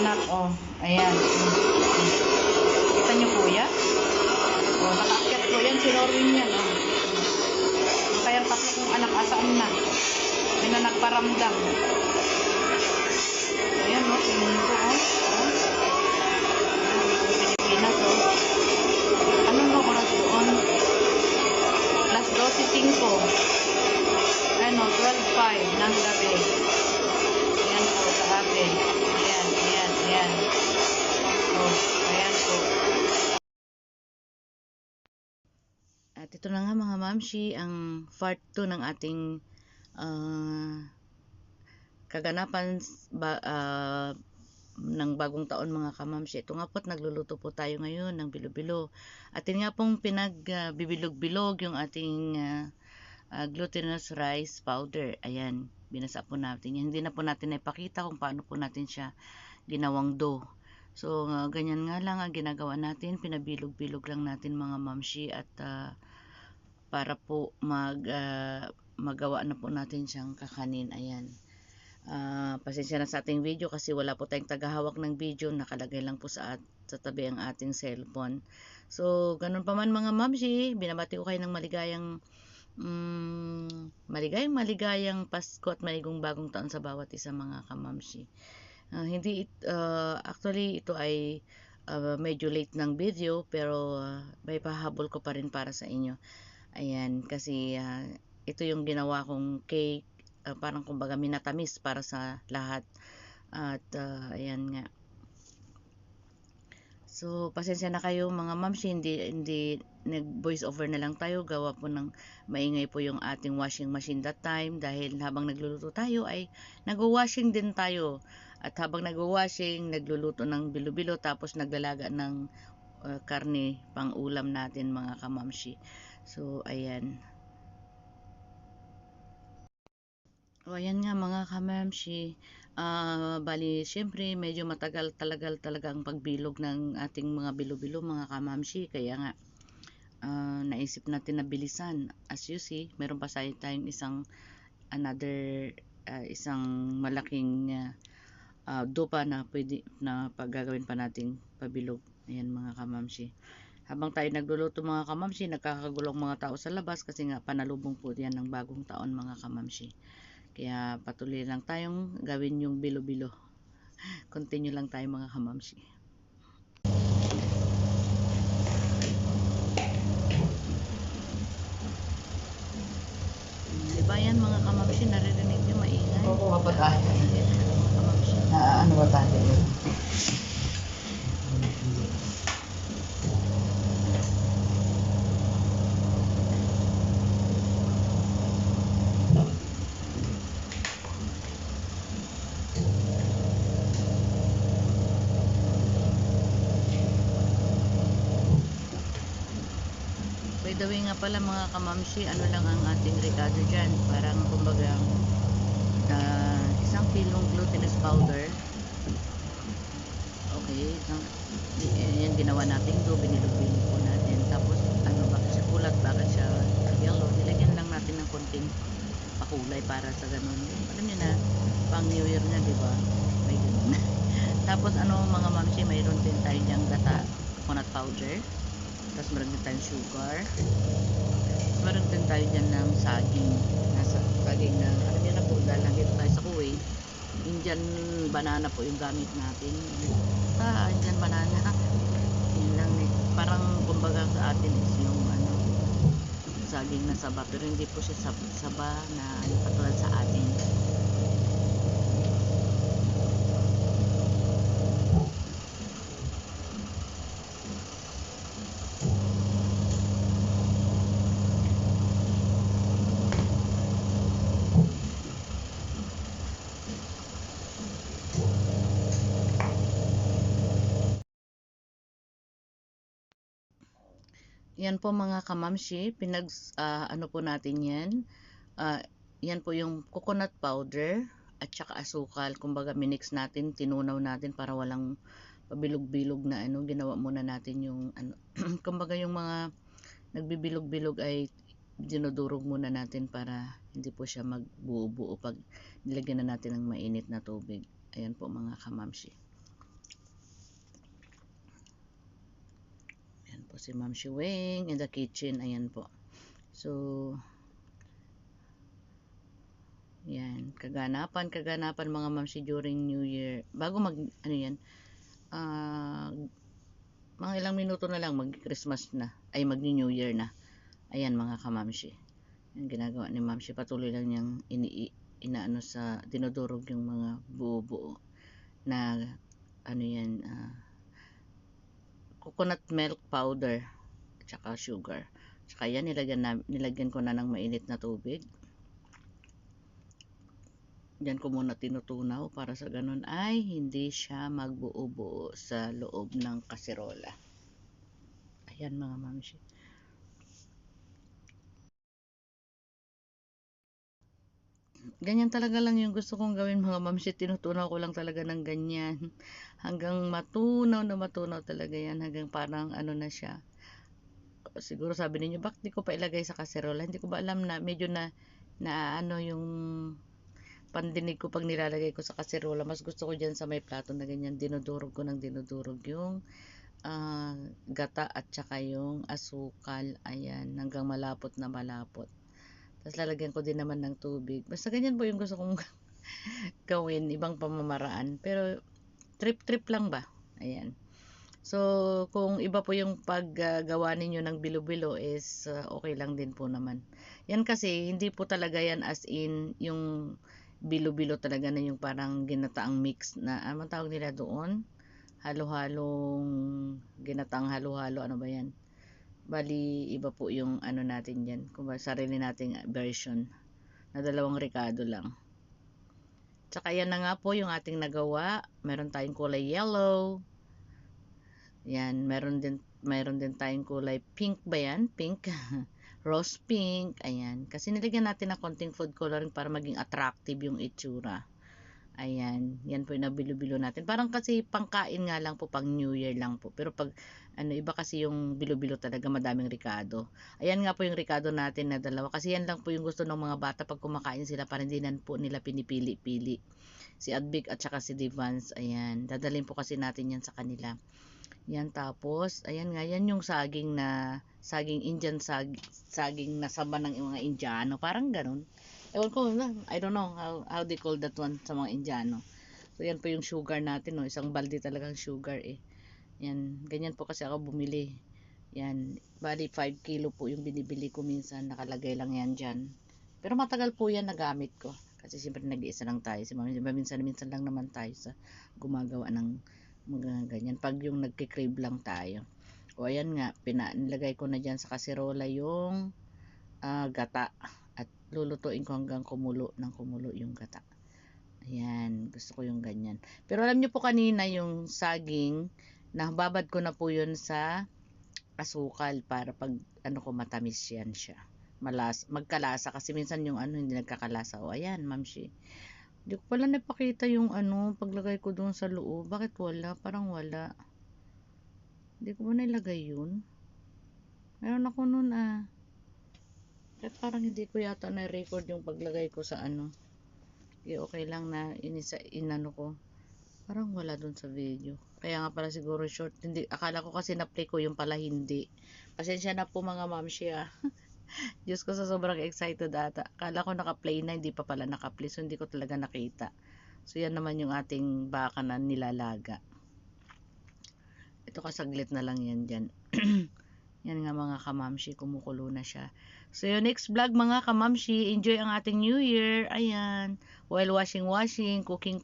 anak, oh. Ayan. Kita niyo po yan? Oh, nakaakyat po yan. Si Norwin yan, oh. Kaya tatlo kong anak asaan na. May na nagparamdam. Ayan, oh. Tingnan niyo po, oh. Pilipinas, oh. Anong oras doon? Alas 12:05. Ano, 12:05 ng gabi. Ayan po sa atin. Ayan, ayan, ayan. Oh, ayan po. At ito na nga mga mamshi, ang part 2 ng ating kaganapan ng bagong taon mga kamamshi. Ito nga po't nagluluto po tayo ngayon ng bilo-bilo. At yun nga pong pinagbibilog-bilog yung ating glutinous rice powder. Ayan, binasa po natin yan. Hindi na po natin naipakita kung paano po natin siya ginawang dough. So, ganyan nga lang ang ginagawa natin. Pinabilog-bilog lang natin mga mamshi at para po magawa na po natin siyang kakanin. Ayan. Pasensya na sa ating video kasi wala po tayong tagahawak ng video. Nakalagay lang po sa tabi ang ating cellphone. So, ganun pa man mga mamshi, binabati ko kayo ng maligayang Pasko at maligong bagong taon sa bawat isa mga kamamshi. Actually ito ay medyo late ng video pero may pahabol ko pa rin para sa inyo. Ayan, kasi ito yung ginawa kong cake, parang kumbaga minatamis para sa lahat. At ayan nga. So, pasensya na kayo mga mamshi, hindi nag-voice over na lang tayo. Gawa po ng maingay po yung ating washing machine that time. Dahil habang nagluluto tayo ay nag-washing din tayo. At habang nag-washing, nagluluto ng bilo-bilo tapos naglalaga ng karne pang ulam natin mga kamamshi. So, ayan. O, ayan nga mga kamamshi. Bali, syempre, medyo matagal talaga ang pagbilog ng ating mga bilo-bilo mga kamamshi. Kaya nga, naisip natin na bilisan. As you see, meron pa tayong isang malaking dopa na pwede na paggagawin pa nating pabilog. Ayan mga kamamshi. Habang tayo nagluluto mga kamamshi, nagkakagulong mga tao sa labas kasi nga panalubong po yan ng bagong taon mga kamamshi. Kaya patuloy lang tayong gawin yung bilo-bilo. Continue lang tayo mga kamamshi. Diba yan mga kamamshi, naririnig nyo maingay? Oo, ba tayo? Mga kamamshi. Ano ba tayo? By the way nga pala mga kamamshi, ano lang ang ating rekado dyan. Parang kumbaga isang kilong glutinous powder. Okay, yan ginawa natin dough, binilog-bilog po natin. Tapos bakit siya kulat, bakit siya yellow, nilagyan lang natin ng konting pakulay para sa ganun. Alam nyo na, pang New Year na, diba? May ganun. Tapos mga mamshi, mayroon din tayo dyang gata, coconut powder. Tapos meron din tayong sugar. Tapos meron din tayo dyan ng saging. Saging na, alam nyo na po, dahil nandito tayo sa Kuwait, Indian banana po yung gamit natin. Indian banana. Yun lang eh. Parang kumbaga sa atin is yung saging na saba. Pero hindi po siya saba na katulad sa atin. Yan po mga kamamshi, ano po natin yan. Yan po yung coconut powder at saka asukal. Kumbaga minix natin, tinunaw natin para walang pabilog-bilog na ginawa muna natin yung kumbaga yung mga nagbibilog-bilog ay dinudurog muna natin para hindi po siya magbuo-buo pag nilagyan na natin ng mainit na tubig. Ayan po mga kamamshi. Tapos si Ma'am Shiwing in the kitchen. Ayan po. So, yan. Kaganapan mga Mamshi during New Year. Bago ano yan, mga ilang minuto na lang mag-Christmas na. Ay, mag-New Year na. Ayan mga kamamshi. Yung ginagawa ni Mamshi. Patuloy lang niyang inaano sa, dinudurog yung mga buo-buo na ano yan, coconut milk powder at saka sugar. Saka yan, nilagyan ko na ng mainit na tubig. Diyan ko muna tinutunaw para sa ganun ay hindi siya magbuo-buo sa loob ng kaserola. Ayan mga mamshi. Ganyan talaga lang yung gusto kong gawin mga mamshi. Tinutunaw ko lang talaga ng ganyan. Hanggang matunaw talaga yan. Hanggang parang ano na siya. Siguro sabi niyo, bakit di ko pa ilagay sa kaserola? Hindi ko ba alam na medyo na ano yung pandinig ko pag nilalagay ko sa kaserola. Mas gusto ko dyan sa may plato na ganyan. Dinudurog ko ng dinudurog yung gata at saka yung asukal. Ayan, hanggang malapot na malapot. Tapos lalagyan ko din naman ng tubig. Basta ganyan po yung gusto kong gawin. Ibang pamamaraan. Pero trip lang ba? Ayan. So, kung iba po yung paggawa ninyo ng bilo-bilo is okay lang din po naman. Yan kasi, hindi po talaga yan as in yung bilo-bilo talaga na yung parang ginataang mix na, anong tawag nila doon? Halo-halong ginataang halo-halo, ano ba yan? Bali, iba po yung ano natin dyan. Kung ba, sarili nating version na 2 rekado lang. Tsaka yan na nga po yung ating nagawa. Meron tayong kulay yellow. Yan, meron din tayong kulay pink ba yan? Pink. Rose pink. Ayan. Kasi nilagyan natin ng konting food coloring para maging attractive yung itsura. Ayan. Yan po yung nabilo-bilo natin. Parang kasi pangkain nga lang po, pang New Year lang po. Pero pag ano, iba kasi yung bilo-bilo talaga, madaming ricado. Ayan nga po yung ricado natin na 2. Kasi yan lang po yung gusto ng mga bata pag kumakain sila, para hindi na po nila pinipili-pili. Si Advic at saka si Devans. Ayan. Dadalhin po kasi natin yan sa kanila. Yan, tapos, ayan nga, yan yung saging Indian saging na saba ng mga Indiano. Parang ganun. Ewan ko, I don't know how they call that one sa mga Indiano. So, yan po yung sugar natin, no? Isang balde talagang sugar, eh. Yan, ganyan po kasi ako bumili. Yan, bali 5 kilo po yung binibili ko minsan. Nakalagay lang yan dyan. Pero matagal po yan nagamit ko. Kasi siyempre nag-iisa lang tayo. Minsan lang naman tayo sa gumagawa ng mga ganyan. Pag yung nagkikrave lang tayo. O ayan nga, nilagay ko na dyan sa kaserola yung gata. At lulutuin ko hanggang kumulo yung gata. Ayan, gusto ko yung ganyan. Pero alam nyo po kanina yung saging, nababad ko na po yun sa asukal para pag ano ko matamis yan siya. Magkalasa kasi minsan yung ano hindi nagkakalasa. O ayan, mamshi. Hindi ko pala napakita yung ano, paglagay ko doon sa loob. Bakit wala? Parang wala. Hindi ko ba nilagay yun? Meron ako nun At parang hindi ko yata na-record yung paglagay ko sa ano. Okay lang na inano ko. Parang wala doon sa video. Kaya nga pala siguro short. Hindi, akala ko kasi na-play ko yung pala hindi. Pasensya na po mga mamshi Diyos ko, sa sobrang excited ata. Akala ko naka-play na, hindi pa pala naka-play. So, hindi ko talaga nakita. So, yan naman yung ating baka na nilalaga. Ito kasaglit na lang yan dyan. Yan nga mga kamamshi, kumukulo na siya. So, yung next vlog mga kamamshi, enjoy ang ating New Year. Ayan. While washing, cooking.